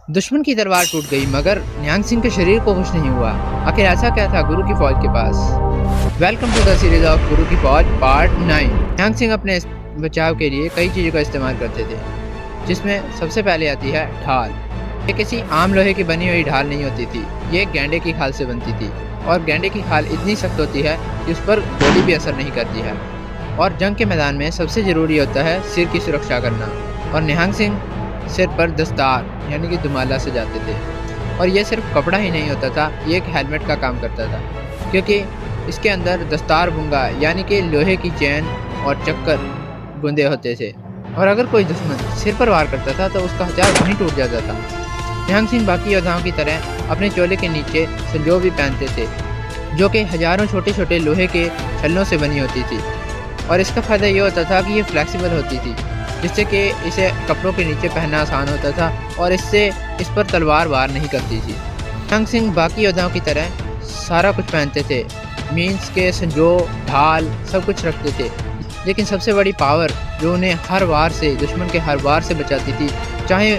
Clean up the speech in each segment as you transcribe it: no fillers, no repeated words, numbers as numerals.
दुश्मन की तलवार टूट गई मगर निहंग सिंह के शरीर को कुछ नहीं हुआ। आखिर ऐसा क्या था गुरु की फौज के पास? Welcome to the series of गुरु की फौज पार्ट 9। निहंग सिंह अपने बचाव के लिए कई चीज़ों का इस्तेमाल करते थे, जिसमें सबसे पहले आती है ढाल। ये किसी आम लोहे की बनी हुई ढाल नहीं होती थी, ये एक गेंडे की खाल से बनती थी और गेंडे की खाल इतनी सख्त होती है कि उस पर गोली भी असर नहीं करती है। और जंग के मैदान में सबसे ज़रूरी होता है सिर की सुरक्षा करना, और निहंग सिंह सिर पर दस्तार यानी कि दुमाला सजाते थे। और यह सिर्फ कपड़ा ही नहीं होता था, ये एक हेलमेट का काम करता था, क्योंकि इसके अंदर दस्तार बुंगा यानी कि लोहे की चैन और चक्कर बुंदे होते थे। और अगर कोई दुश्मन सिर पर वार करता था तो उसका हथियार वहीं टूट जाता था। निहंग सिंह बाकी योद्धाओं की तरह अपने चोले के नीचे संजो भी पहनते थे, जो कि हजारों छोटे छोटे लोहे के छल्लों से बनी होती थी। और इसका फ़ायदा ये होता था कि ये फ्लेक्सिबल होती थी, जिससे कि इसे कपड़ों के नीचे पहनना आसान होता था और इससे इस पर तलवार वार नहीं करती थी। निहंग सिंह बाकी योद्धाओं की तरह सारा कुछ पहनते थे, मीन्स के संजो, ढाल सब कुछ रखते थे। लेकिन सबसे बड़ी पावर जो उन्हें हर वार से, दुश्मन के हर वार से बचाती थी, चाहे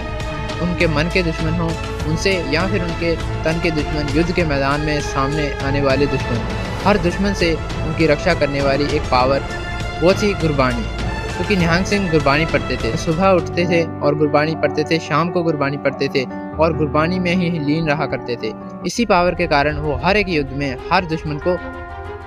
उनके मन के दुश्मन हों उनसे या फिर उनके तन के दुश्मन, युद्ध के मैदान में सामने आने वाले दुश्मन, हर दुश्मन से उनकी रक्षा करने वाली एक पावर वो थी गुरबानी। क्योंकि निहंग सिंह गुरबानी पढ़ते थे, सुबह उठते थे और गुरबानी पढ़ते थे, शाम को गुरबानी पढ़ते थे और गुरबानी में ही लीन रहा करते थे। इसी पावर के कारण वो हर एक युद्ध में हर दुश्मन को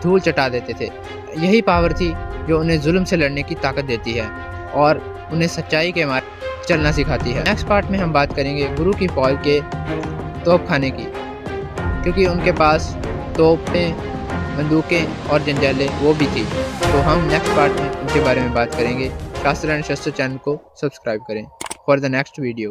धूल चटा देते थे। यही पावर थी जो उन्हें जुल्म से लड़ने की ताकत देती है और उन्हें सच्चाई के मार्ग चलना सिखाती है। नेक्स्ट पार्ट में हम बात करेंगे गुरु की फौज के तोप खाने की, क्योंकि उनके पास तोपें, बंदूकें और जंजाले वो भी थी। तो हम नेक्स्ट पार्ट में उनके बारे में बात करेंगे। शास्त्र एंड शस्त्र चैनल को सब्सक्राइब करें फॉर द नेक्स्ट वीडियो।